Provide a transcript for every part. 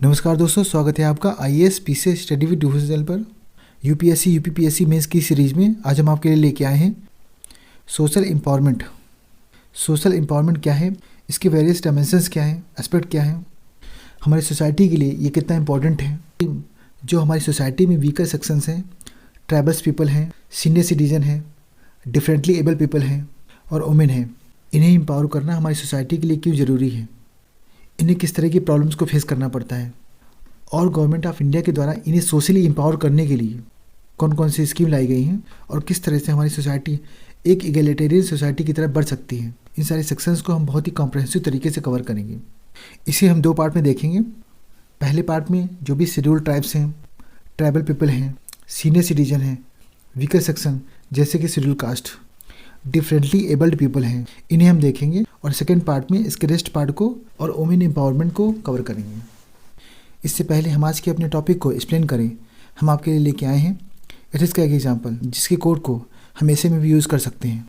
नमस्कार दोस्तों, स्वागत है आपका आईएएस पीसीएस स्टडी विद डूफू चैनल पर। यूपीएससी यूपीपीएससी मेंस की सीरीज़ में आज हम आपके लिए लेके आए हैं सोशल एम्पावरमेंट। सोशल एम्पावरमेंट क्या है, इसके वेरियस डायमेंशंस क्या हैं, एस्पेक्ट क्या हैं, हमारी सोसाइटी के लिए ये कितना इम्पोर्टेंट है। जो हमारी सोसाइटी में वीकर सेक्शंस हैं, ट्राइबल्स पीपल हैं, सीनियर सिटीजन हैं, डिफरेंटली एबल पीपल हैं और वुमेन हैं, इन्हें एम्पावर करना हमारी सोसाइटी के लिए क्यों ज़रूरी है, इन्हें किस तरह की प्रॉब्लम्स को फेस करना पड़ता है और गवर्नमेंट ऑफ इंडिया के द्वारा इन्हें सोशली एम्पावर करने के लिए कौन कौन सी स्कीम लाई गई हैं और किस तरह से हमारी सोसाइटी एक इगैलिटेरियन सोसाइटी की तरफ बढ़ सकती है। इन सारे सेक्शंस को हम बहुत ही कॉम्प्रहेंसिव तरीके से कवर करेंगे। इसे हम दो पार्ट में देखेंगे। पहले पार्ट में जो भी शेड्यूल्ड ट्राइब्स हैं, ट्राइबल पीपल हैं, सीनियर सिटीजन हैं, वीकर सेक्शन जैसे कि schedule caste, differently abled people हैं, इन्हें हम देखेंगे और सेकेंड पार्ट में इसके रेस्ट पार्ट को और वुमेन एम्पावरमेंट को कवर करेंगे। इससे पहले हम आज के अपने टॉपिक को एक्सप्लेन करें, हम आपके लिए लेके आए हैं एथिक्स का एक एग्जाम्पल, जिसके कोड को हम ऐसे में भी यूज़ कर सकते हैं।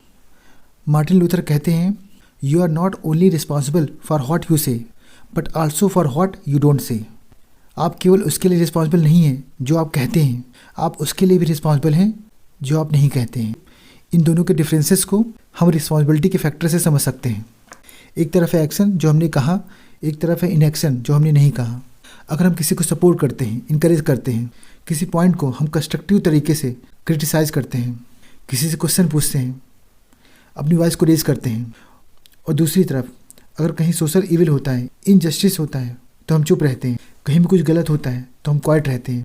मार्टिन लूथर कहते हैं, you are not only responsible for what you say but also for what you don't say. आप केवल उसके लिए रिस्पॉन्सिबल नहीं हैं जो आप कहते हैं, आप उसके लिए भी रिस्पॉन्सिबल हैं जो आप नहीं कहते हैं। इन दोनों के डिफरेंसेस को हम रिस्पॉन्सिबिलिटी के फैक्टर से समझ सकते हैं। एक तरफ है एक्शन जो हमने कहा, एक तरफ है इनएक्शन जो हमने नहीं कहा। अगर हम किसी को सपोर्ट करते हैं, इनकरेज करते हैं, किसी पॉइंट को हम कंस्ट्रक्टिव तरीके से क्रिटिसाइज करते हैं, किसी से क्वेश्चन पूछते हैं, अपनी वॉइस को रेज करते हैं, और दूसरी तरफ अगर कहीं सोशल इविल होता है, इनजस्टिस होता है तो हम चुप रहते हैं, कहीं भी कुछ गलत होता है तो हम क्वाइट रहते हैं।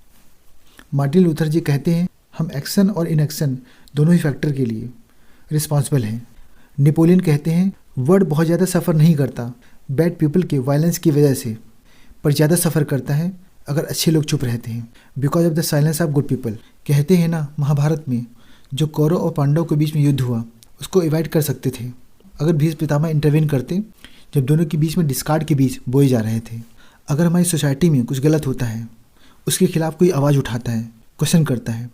मार्टिन लूथर जी कहते हैं, हम एक्शन और इनएक्शन दोनों ही फैक्टर के लिए रिस्पॉन्सिबल हैं। नेपोलियन कहते हैं, वर्ल्ड बहुत ज़्यादा सफ़र नहीं करता बैड पीपल के वायलेंस की वजह से, पर ज़्यादा सफ़र करता है अगर अच्छे लोग चुप रहते हैं, because of the silence of good people. कहते हैं ना, महाभारत में जो कौरव और पांडव के बीच में युद्ध हुआ उसको अवॉइड कर सकते थे अगर भीष्म पितामह इंटरवेन करते, जब दोनों के बीच में डिस्कार्ड के बीच बोए जा रहे थे। अगर हमारी सोसाइटी में कुछ गलत होता है, उसके खिलाफ कोई आवाज़ उठाता है, क्वेश्चन करता है,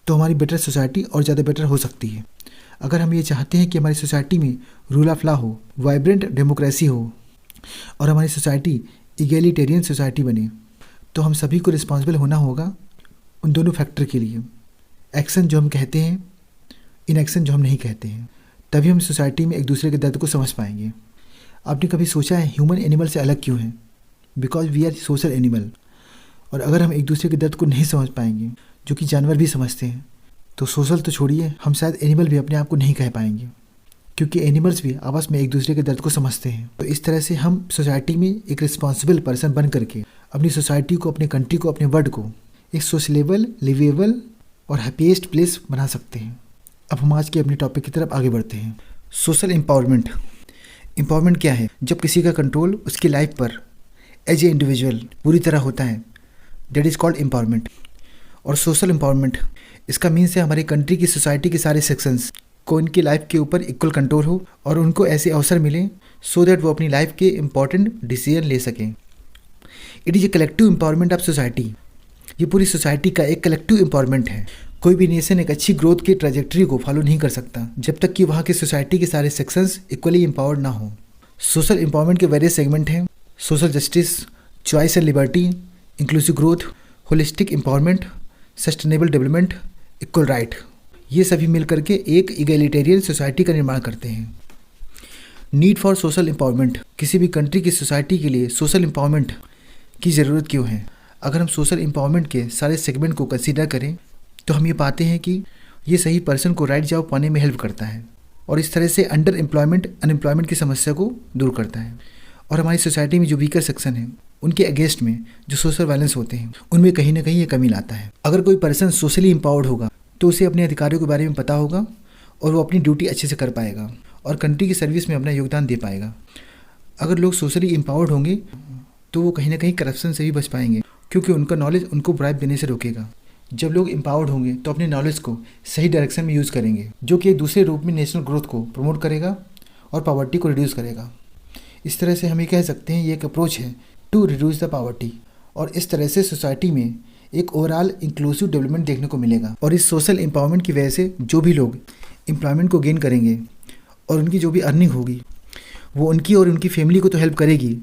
तो हमारी बेटर सोसाइटी और ज़्यादा बेटर हो सकती है। अगर हम ये चाहते हैं कि हमारी सोसाइटी में रूल ऑफ लॉ हो, वाइब्रेंट डेमोक्रेसी हो और हमारी सोसाइटी इगैलिटेरियन सोसाइटी बने, तो हम सभी को रिस्पॉन्सिबल होना होगा उन दोनों फैक्टर के लिए, एक्शन जो हम कहते हैं, इनएक्शन जो हम नहीं कहते हैं। तभी हम सोसाइटी में एक दूसरे के दर्द को समझ पाएंगे। आपने कभी सोचा है ह्यूमन एनिमल से अलग क्यों है? Because we are social animal. और अगर हम एक दूसरे के दर्द को नहीं समझ पाएंगे, जो कि जानवर भी समझते हैं, तो सोशल तो छोड़िए, हम शायद एनिमल भी अपने आप को नहीं कह पाएंगे, क्योंकि एनिमल्स भी आपस में एक दूसरे के दर्द को समझते हैं। तो इस तरह से हम सोसाइटी में एक रिस्पॉन्सिबल पर्सन बन करके अपनी सोसाइटी को, अपने कंट्री को, अपने वर्ल्ड को एक सोशलेबल, लिवेबल और हैप्पीएस्ट प्लेस बना सकते हैं। अब हम आज के अपने टॉपिक की तरफ आगे बढ़ते हैं। Social empowerment. एम्पावरमेंट क्या है? जब किसी का कंट्रोल उसकी लाइफ पर एज ए इंडिविजुअल पूरी तरह होता है, दैट इज़ कॉल्ड एम्पावरमेंट। और सोशल एम्पावरमेंट, इसका मीन्स है हमारी कंट्री की, सोसाइटी के सारे सेक्शंस को इनकी लाइफ के ऊपर इक्वल कंट्रोल हो और उनको ऐसे अवसर मिले सो दैट वो अपनी लाइफ के इंपॉर्टेंट डिसीजन ले सकें। It is a collective empowerment of society. ये पूरी सोसाइटी का एक कलेक्टिव एम्पावरमेंट है। कोई भी नेशन एक अच्छी ग्रोथ की ट्रैजेक्टरी को फॉलो नहीं कर सकता जब तक कि वहाँ की सोसाइटी के सारे सेक्शंस इक्वली एम्पावर्ड ना हो। सोशल एम्पावरमेंट के वेरियस सेगमेंट हैं: social justice, choice and liberty, inclusive growth, holistic empowerment, sustainable development, equal right. ये सभी मिल करके एक इगैलिटेरियन सोसाइटी का निर्माण करते हैं। Need for social empowerment. किसी भी कंट्री की सोसाइटी के लिए सोशल एम्पावरमेंट की ज़रूरत क्यों है? अगर हम सोशल एम्पावरमेंट के सारे सेगमेंट को कंसीडर करें तो हम ये पाते हैं कि ये सही पर्सन को राइट जॉब पाने में हेल्प करता है और इस तरह से अंडर एम्प्लॉयमेंट, अनएम्प्लॉयमेंट की समस्या को दूर करता है। और हमारी सोसाइटी में जो वीकर सेक्शन है, उनके अगेंस्ट में जो सोशल वायलेंस होते हैं, उनमें कहीं ना कहीं ये कमी लाता है। अगर कोई पर्सन सोशली एम्पावर्ड होगा तो उसे अपने अधिकारों के बारे में पता होगा और वो अपनी ड्यूटी अच्छे से कर पाएगा और कंट्री की सर्विस में अपना योगदान दे पाएगा। अगर लोग सोशली एम्पावर्ड होंगे तो वो कहीं ना कहीं करप्शन से भी बच पाएंगे, क्योंकि उनका नॉलेज उनको ब्राइब देने से रोकेगा। जब लोग एम्पावर्ड होंगे तो अपने नॉलेज को सही डायरेक्शन में यूज़ करेंगे, जो कि एक दूसरे रूप में नेशनल ग्रोथ को प्रमोट करेगा और पॉवर्टी को रिड्यूस करेगा। इस तरह से हम ये कह सकते हैं ये एक अप्रोच है टू रिड्यूस द पॉवर्टी, और इस तरह से सोसाइटी में एक ओवरऑल इंक्लूसिव डेवलपमेंट देखने को मिलेगा। और इस सोशल एम्पावरमेंट की वजह से जो भी लोग एम्प्लॉयमेंट को गेन करेंगे और उनकी जो भी अर्निंग होगी वो उनकी और उनकी फैमिली को तो हेल्प करेगी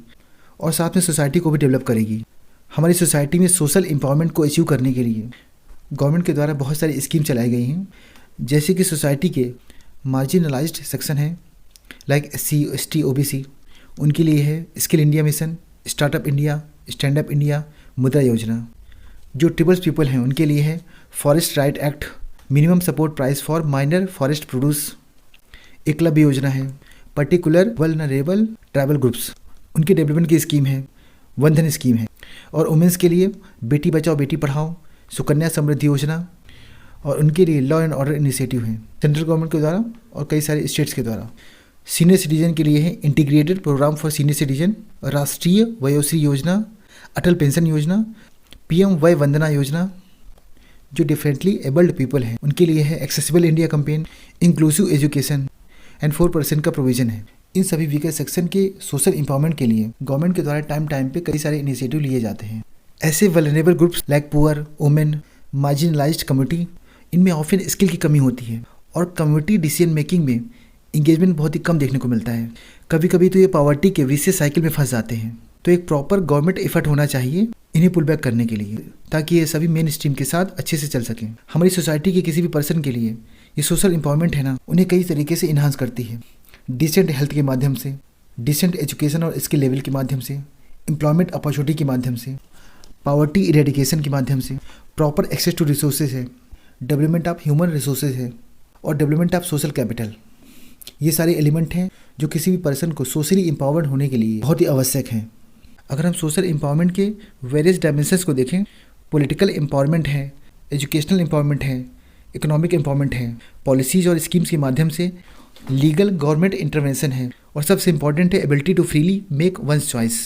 और साथ में सोसाइटी को भी डेवलप करेगी। हमारी सोसाइटी में सोशल एम्पावरमेंट को अचीव करने के लिए गवर्नमेंट के द्वारा बहुत सारी स्कीम चलाई गई हैं, जैसे कि सोसाइटी के मार्जिनलाइज्ड सेक्शन हैं लाइक SC ST OBC, उनके लिए है skill India mission, startup India, stand up India, मुद्रा योजना। जो ट्रिबल्स पीपल हैं उनके लिए है forest right act, minimum support price for minor forest produce, Eklavya योजना है, पर्टिकुलर वल्नरेबल ट्राइबल ग्रुप्स उनके डेवलपमेंट की स्कीम है, वंदन स्कीम है, और वुमेंस के लिए बेटी बचाओ बेटी पढ़ाओ, सुकन्या समृद्धि योजना, और उनके लिए लॉ एंड ऑर्डर इनिशिएटिव है सेंट्रल गवर्नमेंट के द्वारा और कई सारे स्टेट्स के द्वारा। सीनियर सिटीजन के लिए है integrated programme for senior citizen, Rashtriya Vayoshri योजना, अटल पेंशन योजना, PM वय वंदना योजना। जो डिफरेंटली एबल्ड पीपल हैं उनके लिए है accessible India campaign, inclusive education and 4% का प्रोविजन है। इन सभी वीकर सेक्शन के सोशल एम्पावरमेंट के लिए गवर्नमेंट के द्वारा टाइम पे कई सारे इनिशिएटिव लिए जाते हैं। ऐसे vulnerable groups like poor, women, marginalised community, इनमें ऑफन स्किल की कमी होती है और कम्युनिटी डिसीजन मेकिंग में इंगेजमेंट बहुत ही कम देखने को मिलता है। कभी कभी तो ये पॉवर्टी के विशेष साइकिल में फंस जाते हैं। तो एक प्रॉपर गवर्नमेंट एफर्ट होना चाहिए इन्हें पुल बैक करने के लिए, ताकि ये सभी मेन स्ट्रीम के साथ अच्छे से चल सकें। हमारी सोसाइटी के किसी भी पर्सन के लिए ये सोशल एम्पावरमेंट है ना, उन्हें कई तरीके से इन्हांस करती है। डिसेंट हेल्थ के माध्यम से, डिसेंट एजुकेशन और स्किल लेवल के माध्यम से, एम्प्लॉयमेंट अपॉर्चुनिटी के माध्यम से, पॉवर्टी इरेडिकेशन के माध्यम से, प्रॉपर एक्सेस टू रिसोर्सेज है, डेवलपमेंट ऑफ ह्यूमन रिसोर्सेज है, और डेवलपमेंट ऑफ सोशल कैपिटल। ये सारे एलिमेंट हैं जो किसी भी पर्सन को सोशली एम्पावर्ड होने के लिए बहुत ही आवश्यक हैं। अगर हम सोशल एम्पावरमेंट के वेरियस डायमेंशंस को देखें, पॉलिटिकल एम्पावरमेंट है, एजुकेशनल एम्पावरमेंट है, इकोनॉमिक एम्पावरमेंट है, पॉलिसीज़ और स्कीम्स के माध्यम से लीगल गवर्नमेंट इंटरवेंशन है, और सबसे इम्पॉर्टेंट है ability to freely make one's choice,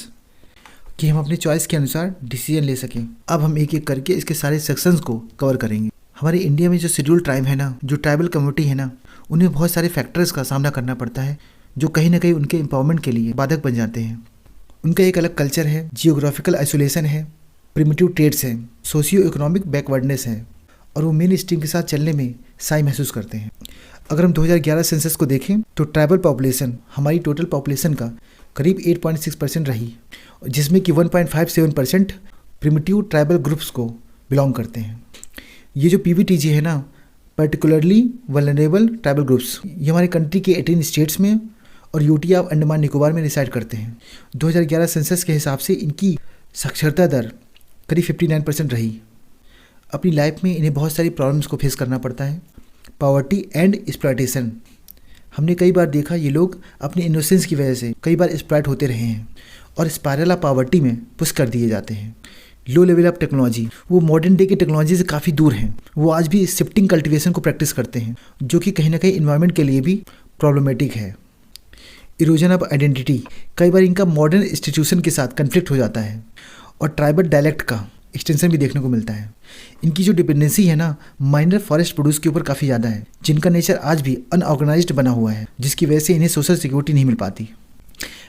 कि हम अपने चॉइस के अनुसार डिसीजन ले सकें। अब हम एक एक करके इसके सारे सेक्शंस को कवर करेंगे। हमारे इंडिया में जो शेड्यूल ट्राइब है ना, जो ट्राइबल कम्युनिटी है ना, उन्हें बहुत सारे फैक्टर्स का सामना करना पड़ता है जो कहीं ना कहीं उनके एम्पावरमेंट के लिए बाधक बन जाते हैं। उनका एक अलग कल्चर है, जियोग्राफिकल आइसोलेशन है, प्रिमिटिव ट्रेड्स हैं, सोशियो इकोनॉमिक बैकवर्डनेस है, और वो मेन स्ट्रीम के साथ चलने में साई महसूस करते हैं। अगर हम 2011 सेंसस को देखें तो ट्राइबल पॉपुलेशन हमारी टोटल पॉपुलेशन का करीब 8.6% रही, जिसमें कि 1.57% प्रिमिटिव ट्राइबल ग्रुप्स को बिलोंग करते हैं। ये जो PVTG है ना, पर्टिकुलरली वल्नरेबल ट्राइबल ग्रुप्स, ये हमारे कंट्री के 18 स्टेट्स में और UT ऑफ अंडमान निकोबार में रिसाइड करते हैं। 2011 सेंसस के हिसाब से इनकी साक्षरता दर करीब 59% रही। अपनी लाइफ में इन्हें बहुत सारी प्रॉब्लम्स को फेस करना पड़ता है। पॉवर्टी एंड एक्सप्लॉयटेशन, हमने कई बार देखा ये लोग अपनी इनोसेंस की वजह से कई बार एक्सप्लॉयट होते रहे हैं और स्पायरल ऑफ पॉवर्टी में पुश कर दिए जाते हैं। लो लेवल ऑफ टेक्नोलॉजी, वो मॉडर्न डे की टेक्नोलॉजी से काफ़ी दूर हैं। वो आज भी शिफ्टिंग कल्टीवेशन को प्रैक्टिस करते हैं, जो कि कहीं ना कहीं इन्वायरमेंट के लिए भी प्रॉब्लमेटिक है। इरोजन ऑफ आइडेंटिटी, कई बार इनका मॉडर्न इंस्टीट्यूशन के साथ कन्फ्लिक्ट हो जाता है, और ट्राइबल डायलेक्ट का एक्सटेंशन भी देखने को मिलता है। इनकी जो डिपेंडेंसी है ना, माइनर फॉरेस्ट प्रोड्यूस के ऊपर काफ़ी ज़्यादा है, जिनका नेचर आज भी अनऑर्गेनाइज्ड बना हुआ है, जिसकी वजह से इन्हें सोशल सिक्योरिटी नहीं मिल पाती।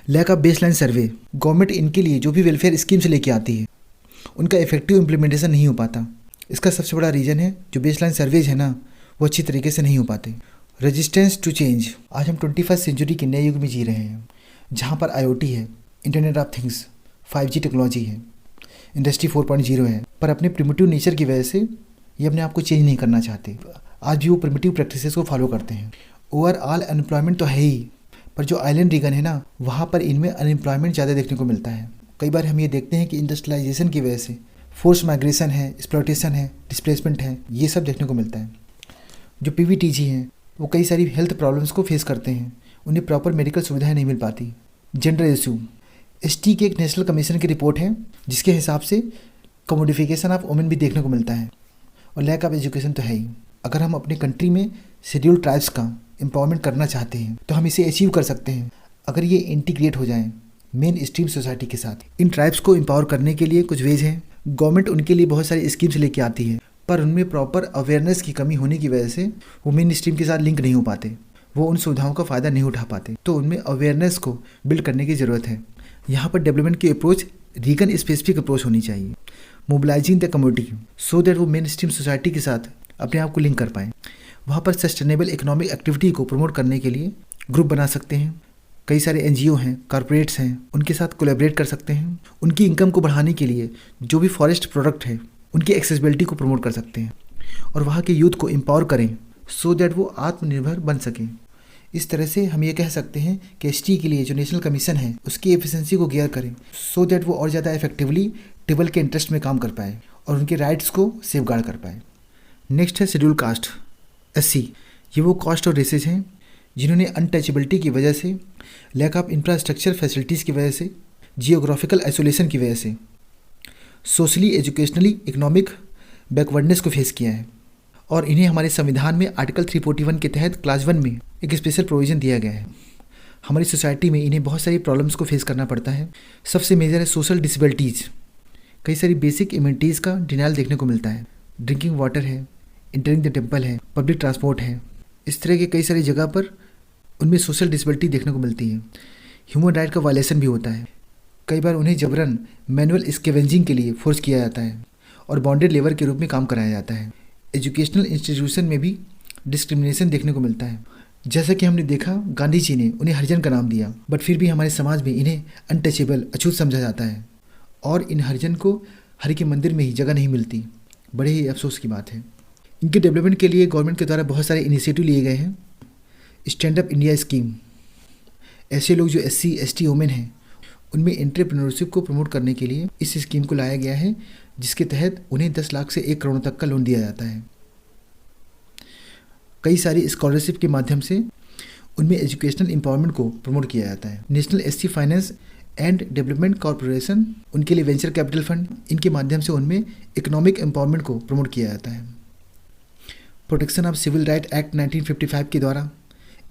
Lack of baseline survey, government इनके लिए जो भी वेलफेयर स्कीम्स लेके आती है उनका इफेक्टिव इम्प्लीमेंटेशन नहीं हो पाता। इसका सबसे बड़ा रीज़न है जो बेसलाइन सर्वेज है ना, वो अच्छी तरीके से नहीं हो पाते। रेजिस्टेंस टू चेंज, आज हम 21st सेंचुरी के नए युग में जी रहे हैं, जहाँ पर IoT है, internet of things, 5G technology है, इंडस्ट्री 4.0 है, पर अपने प्रिमिटिव नेचर की वजह से ये अपने आप को चेंज नहीं करना चाहते। आज भी वो प्रिमिटिव प्रैक्टिसेस को फॉलो करते हैं। ओवरऑल अनएम्प्लॉयमेंट तो है ही, पर जो आइलैंड रीजन है ना, वहाँ पर इनमें अनएम्प्लॉयमेंट ज़्यादा देखने को मिलता है। कई बार हम ये देखते हैं कि इंडस्ट्रियलाइजेशन की वजह से फोर्स माइग्रेशन है, एक्सप्लॉयटेशन है, डिस्प्लेसमेंट है, ये सब देखने को मिलता है। जो PVTG हैं वो कई सारी हेल्थ प्रॉब्लम्स को फेस करते हैं, उन्हें प्रॉपर मेडिकल सुविधाएं नहीं मिल पाती। जेंडर इशू, ST की एक नेशनल कमीशन की रिपोर्ट है जिसके हिसाब से कमोडिफिकेशन ऑफ वुमेन भी देखने को मिलता है, और लैक ऑफ एजुकेशन तो है ही। अगर हम अपने कंट्री में शेड्यूल ट्राइब्स का एम्पावरमेंट करना चाहते हैं तो हम इसे अचीव कर सकते हैं अगर ये इंटीग्रेट हो जाएं मेन स्ट्रीम सोसाइटी के साथ। इन ट्राइब्स को एम्पावर करने के लिए कुछ वेज हैं। गवर्नमेंट उनके लिए बहुत सारी स्कीम्स लेके आती है, पर उनमें प्रॉपर अवेयरनेस की कमी होने की वजह से वो मेन स्ट्रीम के साथ लिंक नहीं हो पाते, वो उन सुविधाओं का फ़ायदा नहीं उठा पाते। तो उनमें अवेयरनेस को बिल्ड करने की ज़रूरत है। यहाँ पर डेवलपमेंट की अप्रोच रीजन स्पेसिफिक अप्रोच होनी चाहिए, mobilising the community so that वो मेन स्ट्रीम सोसाइटी के साथ अपने आप को लिंक कर पाएँ। वहाँ पर सस्टेनेबल इकोनॉमिक एक्टिविटी को प्रमोट करने के लिए ग्रुप बना सकते हैं, कई सारे एनजीओ हैं, कॉरपोरेट्स हैं, उनके साथ कोलैबोरेट कर सकते हैं। उनकी इनकम को बढ़ाने के लिए जो भी फॉरेस्ट प्रोडक्ट है उनकी एक्सेसिबिलिटी को प्रमोट कर सकते हैं और वहाँ के यूथ को एम्पावर करें सो दैट वो आत्मनिर्भर बन सकें। इस तरह से हम ये कह सकते हैं कि एसटी के लिए जो नेशनल कमीशन है उसकी एफिशिएंसी को गियर करें सो दैट वो और ज़्यादा इफेक्टिवली ट्राइबल के इंटरेस्ट में काम कर पाए और उनके राइट्स को सेफगार्ड कर पाए। नेक्स्ट है शेड्यूल कास्ट, एससी। ये वो कास्ट और रेसेज हैं जिन्होंने अनटचेबिलिटी की वजह से, लैक ऑफ इंफ्रास्ट्रक्चर फैसिलिटीज़ की वजह से, जियोग्राफिकल आइसोलेशन की वजह से सोशली, एजुकेशनली, इकोनॉमिक बैकवर्डनेस को फेस किया है और इन्हें हमारे संविधान में आर्टिकल 341 के तहत क्लास 1 में एक स्पेशल प्रोविज़न दिया गया है। हमारी सोसाइटी में इन्हें बहुत सारी प्रॉब्लम्स को फेस करना पड़ता है। सबसे मेजर है सोशल डिसेबिलिटीज़। कई सारी बेसिक इम्यूनिटीज़ का डिनाइल देखने को मिलता है। ड्रिंकिंग वाटर है, इंटरिंग द टेम्पल है, पब्लिक ट्रांसपोर्ट है, इस तरह के कई सारी जगह पर उनमें सोशल डिसेबिलिटी देखने को मिलती है। ह्यूमन राइट का वायलेशन भी होता है। कई बार उन्हें जबरन मैनुअल स्कैवेंजिंग के लिए फोर्स किया जाता है और बॉन्डेड लेबर के रूप में काम कराया जाता है। एजुकेशनल इंस्टीट्यूशन में भी डिस्क्रिमिनेशन देखने को मिलता है। जैसा कि हमने देखा, गांधी जी ने उन्हें हरिजन का नाम दिया, बट फिर भी हमारे समाज में इन्हें अनटचेबल, अछूत समझा जाता है और इन हरिजन को हरि के मंदिर में ही जगह नहीं मिलती। बड़े ही अफसोस की बात है। इनके डेवलपमेंट के लिए गवर्नमेंट के द्वारा बहुत सारे इनिशिएटिव लिए गए हैं। स्टैंड अप इंडिया स्कीम, ऐसे लोग जो SC ST वुमेन हैं उनमें एंटरप्रेन्योरशिप को प्रमोट करने के लिए इस स्कीम को लाया गया है, जिसके तहत उन्हें 10 लाख से 1 करोड़ तक का लोन दिया जाता है। कई सारी स्कॉलरशिप के माध्यम से उनमें एजुकेशनल एम्पावरमेंट को प्रमोट किया जाता है। National SC finance and development corporation, उनके लिए वेंचर कैपिटल फंड, इनके माध्यम से उनमें इकोनॉमिक एम्पावरमेंट को प्रमोट किया जाता है। Protection of civil right act 1955 के द्वारा,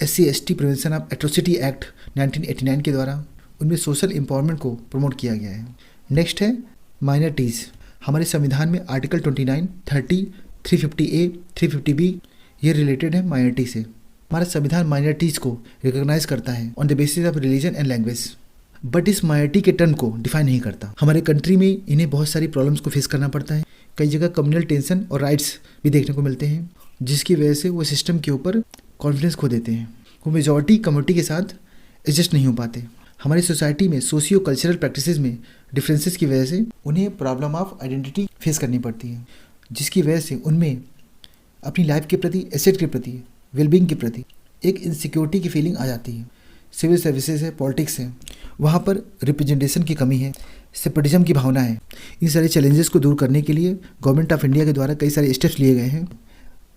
SC ST prevention of atrocity act 1989 के द्वारा उनमें सोशल एम्पावरमेंट को प्रमोट किया गया है। नेक्स्ट है माइनॉरिटीज़। हमारे संविधान में आर्टिकल 29, 30, 350A, 350B ये रिलेटेड है माइनॉरिटी से। हमारा संविधान माइनॉरिटीज़ को रिकॉग्नाइज करता है on the basis of religion and language, but इस माइनॉरिटी के टर्म को डिफाइन नहीं करता। हमारे कंट्री में इन्हें बहुत सारी प्रॉब्लम्स को फेस करना पड़ता है। कई जगह कम्युनल टेंशन और राइट्स भी देखने को मिलते हैं, जिसकी वजह से वो सिस्टम के ऊपर कॉन्फिडेंस खो देते हैं। वो मेजॉरिटी कम्युनिटी के साथ एडजस्ट नहीं हो पाते। हमारी सोसाइटी में सोशियो कल्चरल प्रैक्टिसेस में डिफरेंसेस की वजह से उन्हें प्रॉब्लम ऑफ आइडेंटिटी फेस करनी पड़ती है, जिसकी वजह से उनमें अपनी लाइफ के प्रति, एसेट के प्रति, वेलबींग के प्रति एक इनसिक्योरिटी की फीलिंग आ जाती है। सिविल सर्विसेज है, पॉलिटिक्स है, वहाँ पर रिप्रेजेंटेशन की कमी है, सेपरेटिज्म की भावना है। इन सारे चैलेंजेस को दूर करने के लिए गवर्नमेंट ऑफ इंडिया के द्वारा कई सारे स्टेप्स लिए गए हैं।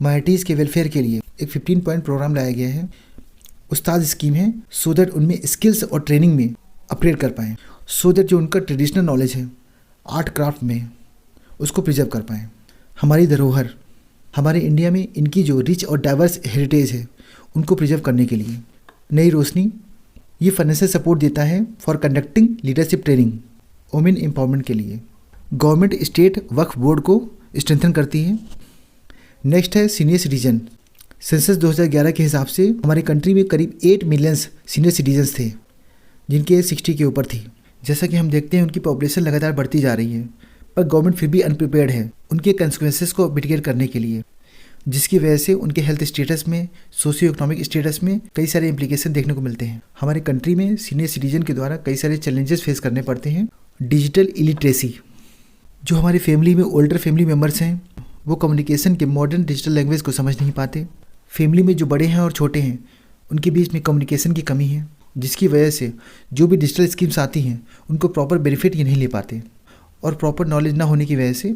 माइनॉरिटीज़ के वेलफेयर के लिए एक 15 पॉइंट प्रोग्राम लाया गया है। उस्ताद स्कीम है, सो दैट उनमें स्किल्स और ट्रेनिंग में अपग्रेड कर पाएँ, सो दैट जो उनका ट्रेडिशनल नॉलेज है आर्ट क्राफ्ट में उसको प्रिजर्व कर पाएँ। हमारी धरोहर, हमारे इंडिया में इनकी जो रिच और डाइवर्स हेरिटेज है उनको प्रिजर्व करने के लिए नई रोशनी ये फाइनेंशियल सपोर्ट देता है for conducting leadership training women empowerment के लिए। गवर्नमेंट स्टेट वक्फ बोर्ड को स्ट्रेंथन करती है। नेक्स्ट है सीनियर सिटीजन। सेंसस 2011 के हिसाब से हमारी कंट्री में करीब 8 मिलियन सीनियर सिटीजन्स थे जिनकी एज 60 के ऊपर थी। जैसा कि हम देखते हैं उनकी पॉपुलेशन लगातार बढ़ती जा रही है, पर गवर्नमेंट फिर भी अनप्रिपेयर्ड है उनके कंसिक्वेंसेस को मिटिगेट करने के लिए, जिसकी वजह से उनके हेल्थ स्टेटस में, सोशियो इकोनॉमिक स्टेटस में कई सारे इम्प्लीकेशन देखने को मिलते हैं। हमारे कंट्री में सीनियर सिटीजन के द्वारा कई सारे चैलेंजेस फेस करने पड़ते हैं। डिजिटल इलिटरेसी, जो हमारी फैमिली में ओल्डर फैमिली मेम्बर्स हैं वो कम्युनिकेशन के मॉडर्न डिजिटल लैंग्वेज को समझ नहीं पाते। फैमिली में जो बड़े हैं और छोटे हैं उनके बीच में कम्युनिकेशन की कमी है, जिसकी वजह से जो भी डिजिटल स्कीम्स आती हैं उनको प्रॉपर बेनिफिट ये नहीं ले पाते और प्रॉपर नॉलेज ना होने की वजह से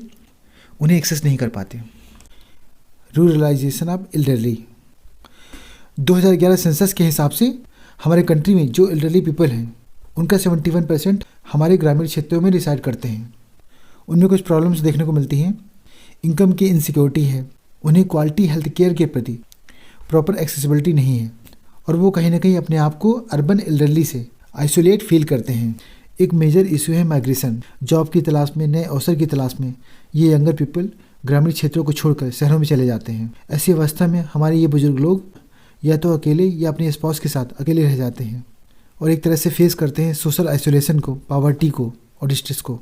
उन्हें एक्सेस नहीं कर पाते। Ruralisation of elderly. 2011 सेंसस के हिसाब से हमारे कंट्री में जो एल्डरली पीपल हैं उनका 71% हमारे ग्रामीण क्षेत्रों में रिसाइड करते हैं। उनमें कुछ प्रॉब्लम्स देखने को मिलती हैं। इनकम की इनसिक्योरिटी है, उन्हें क्वालिटी हेल्थ केयर के प्रति प्रॉपर एक्सेसिबिलिटी नहीं है और वो कहीं ना कहीं अपने आप को अर्बन एल्डरली से आइसोलेट फील करते हैं। एक मेजर इशू है माइग्रेशन। जॉब की तलाश में, नए अवसर की तलाश में ये यंगर पीपल ग्रामीण क्षेत्रों को छोड़कर शहरों में चले जाते हैं। ऐसी अवस्था में हमारे ये बुजुर्ग लोग या तो अकेले या अपने स्पाउस के साथ अकेले रह जाते हैं और एक तरह से फेस करते हैं सोशल आइसोलेशन को, पॉवर्टी को और डिस्ट्रेस को,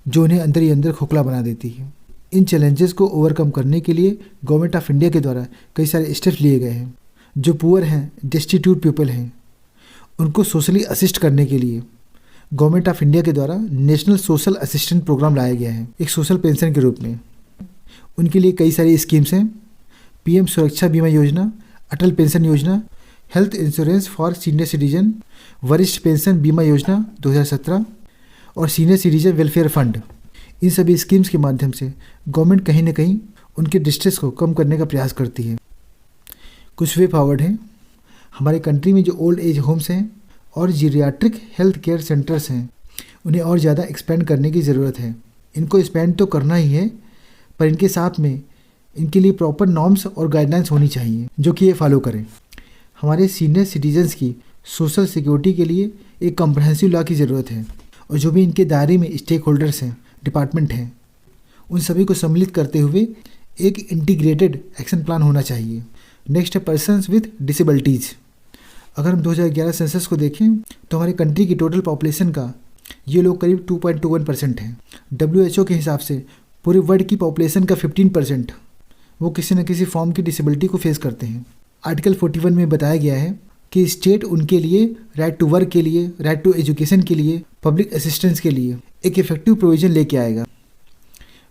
जो उन्हें अंदर ही अंदर खोखला बना देती है। इन चैलेंजेस को ओवरकम करने के लिए गवर्नमेंट ऑफ इंडिया के द्वारा कई सारे स्टेप्स लिए गए हैं। जो पुअर हैं, डेस्टिट्यूट पीपल हैं, उनको सोशली असिस्ट करने के लिए गवर्नमेंट ऑफ इंडिया के द्वारा नेशनल सोशल असिस्टेंट प्रोग्राम लाया गया है, एक सोशल पेंशन के रूप में। उनके लिए कई सारी स्कीम्स हैं, पीएम सुरक्षा बीमा योजना, अटल पेंशन योजना, health insurance for senior citizen, वरिष्ठ पेंशन बीमा योजना 2017 और सीनियर सिटीजन वेलफेयर फंड। इन सभी स्कीम्स के माध्यम से गवर्नमेंट कहीं ना कहीं उनके डिस्ट्रेस को कम करने का प्रयास करती है। कुछ वे फॉरवर्ड हैं। हमारे कंट्री में जो ओल्ड एज होम्स हैं और जीरियाट्रिक हेल्थ केयर सेंटर्स हैं, उन्हें और ज़्यादा एक्सपेंड करने की ज़रूरत है। इनको एक्सपेंड तो करना ही है, पर इनके साथ में इनके लिए प्रॉपर नॉर्म्स और गाइडलाइंस होनी चाहिए जो कि ये फॉलो करें। हमारे सीनियर सिटीजन्स की सोशल सिक्योरिटी के लिए एक कम्प्रहेंसिव लॉ की ज़रूरत है, और जो भी इनके दायरे में स्टेक होल्डर्स हैं, डिपार्टमेंट हैं, उन सभी को सम्मिलित करते हुए एक इंटीग्रेटेड एक्शन प्लान होना चाहिए। नेक्स्ट है पर्सन्स विद डिसेबिलिटीज़। अगर हम 2011 सेंसस को देखें तो हमारे कंट्री की टोटल पॉपुलेशन का ये लोग करीब 2.21% हैं। WHO के हिसाब से पूरे वर्ल्ड की पॉपुलेशन का 15% वो किसी न किसी फॉर्म की डिसेबिलिटी को फेस करते हैं। आर्टिकल 41 में बताया गया है कि स्टेट उनके लिए राइट टू वर्क के लिए, राइट टू एजुकेशन के लिए, पब्लिक असिस्टेंस के लिए एक इफेक्टिव प्रोविजन लेके आएगा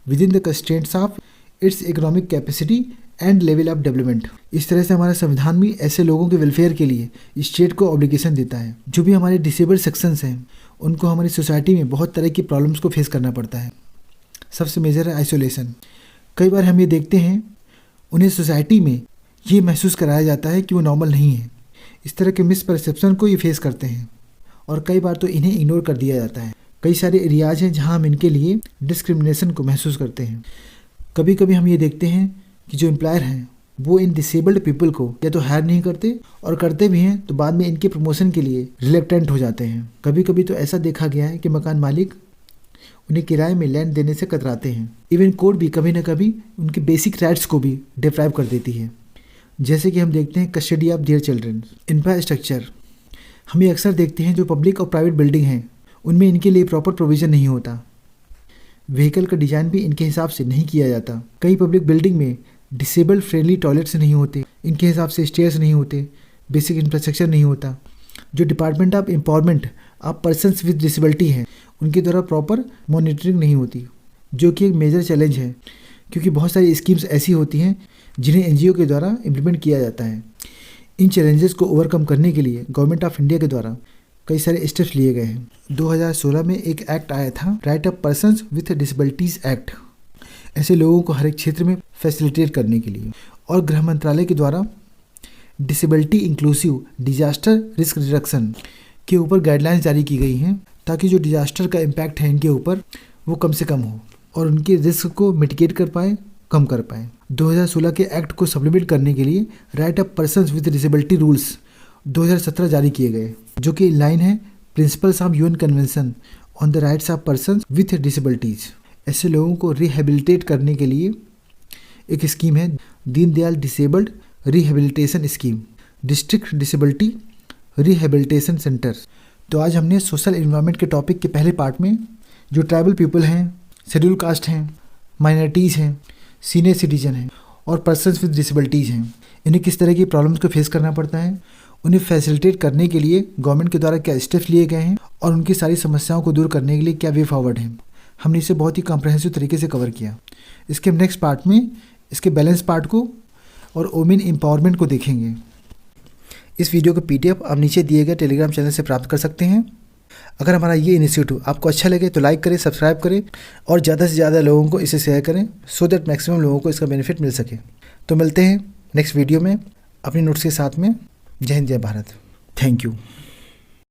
with in the constraints of its economic capacity and level of development. इस तरह से हमारा संविधान भी ऐसे लोगों के वेलफेयर के लिए स्टेट को ऑब्लिगेशन देता है। जो भी हमारे डिसेबल्ड सेक्शंस हैं, उनको हमारी सोसाइटी में बहुत तरह की प्रॉब्लम्स को फेस करना पड़ता है। सबसे मेजर है आइसोलेशन। कई बार हम ये देखते हैं उन्हें सोसाइटी में ये महसूस कराया जाता है कि वो नॉर्मल नहीं है। इस तरह के मिसपरसेप्शन को ये फेस करते हैं, और कई बार तो इन्हें इग्नोर कर दिया जाता है। कई सारे एरियाज हैं जहाँ हम इनके लिए डिस्क्रिमिनेशन को महसूस करते हैं। कभी कभी हम ये देखते हैं कि जो एम्प्लॉयर हैं वो इन डिसेबल्ड पीपल को या तो हायर नहीं करते, और करते भी हैं तो बाद में इनके प्रमोशन के लिए रिलेक्टेंट हो जाते हैं। कभी कभी तो ऐसा देखा गया है कि मकान मालिक उन्हें किराए में लैंड देने से कतराते हैं। इवन कोर्ट भी कभी न कभी उनके बेसिक राइट्स को भी डिप्राइव कर देती है। जैसे कि हम देखते हैं custody of their children. Infrastructure हम ये अक्सर देखते हैं जो पब्लिक और प्राइवेट बिल्डिंग हैं उनमें इनके लिए प्रॉपर प्रोविज़न नहीं होता। व्हीकल का डिज़ाइन भी इनके हिसाब से नहीं किया जाता। कई पब्लिक बिल्डिंग में डिसेबल फ्रेंडली टॉयलेट्स नहीं होते, इनके हिसाब से स्टेयर्स नहीं होते, बेसिक इंफ्रास्ट्रक्चर नहीं होता। जो department of empowerment of persons with disability हैं उनके द्वारा प्रॉपर मॉनिटरिंग नहीं होती, जो कि एक मेजर चैलेंज है, क्योंकि बहुत सारी स्कीम्स ऐसी होती हैं जिन्हें एनजीओ के द्वारा इम्प्लीमेंट किया जाता है। इन चैलेंजेस को ओवरकम करने के लिए गवर्नमेंट ऑफ इंडिया के द्वारा कई सारे स्टेप्स लिए गए हैं। 2016 में एक एक्ट आया था, right of persons with disabilities act, ऐसे लोगों को हर एक क्षेत्र में फैसिलिटेट करने के लिए। और गृह मंत्रालय के द्वारा disability inclusive disaster risk reduction के ऊपर गाइडलाइंस जारी की गई हैं, ताकि जो डिजास्टर का इम्पैक्ट है इनके ऊपर वो कम से कम हो और उनके रिस्क को मिटिगेट कर पाए, कम कर पाए। 2016 के एक्ट को सप्लीमेंट करने के लिए right of persons with disability rules 2017 जारी किए गए, जो कि लाइन है principles of UN convention on the rights of persons with disabilities. ऐसे लोगों को रिहेबिलिटेट करने के लिए एक स्कीम है, Deendayal disabled rehabilitation scheme, district disability rehabilitation centre. तो आज हमने सोशल एनवायरनमेंट के टॉपिक के पहले पार्ट में जो ट्राइबल पीपल हैं, शेड्यूल कास्ट हैं, माइनॉरिटीज़ हैं, सीनियर सिटीजन हैं और पर्सन्स विद डिसेबिलिटीज़ हैं, इन्हें किस तरह की प्रॉब्लम्स को फेस करना पड़ता है, उन्हें फैसिलिटेट करने के लिए गवर्नमेंट के द्वारा क्या स्टेप्स लिए गए हैं और उनकी सारी समस्याओं को दूर करने के लिए क्या वे फॉरवर्ड हैं, हमने इसे बहुत ही कॉम्प्रहेंसिव तरीके से कवर किया। इसके नेक्स्ट पार्ट में इसके बैलेंस पार्ट को और वुमेन एम्पावरमेंट को देखेंगे। इस वीडियो को PDF आप नीचे दिए गए टेलीग्राम चैनल से प्राप्त कर सकते हैं। अगर हमारा ये इनिशिएटिव आपको अच्छा लगे तो लाइक करें, सब्सक्राइब करें और ज़्यादा से ज़्यादा लोगों को इसे शेयर करें, सो दैट मैक्सिमम लोगों को इसका बेनिफिट मिल सके। तो मिलते हैं नेक्स्ट वीडियो में अपने नोट्स के साथ में। जय हिंद, जय भारत। Thank you.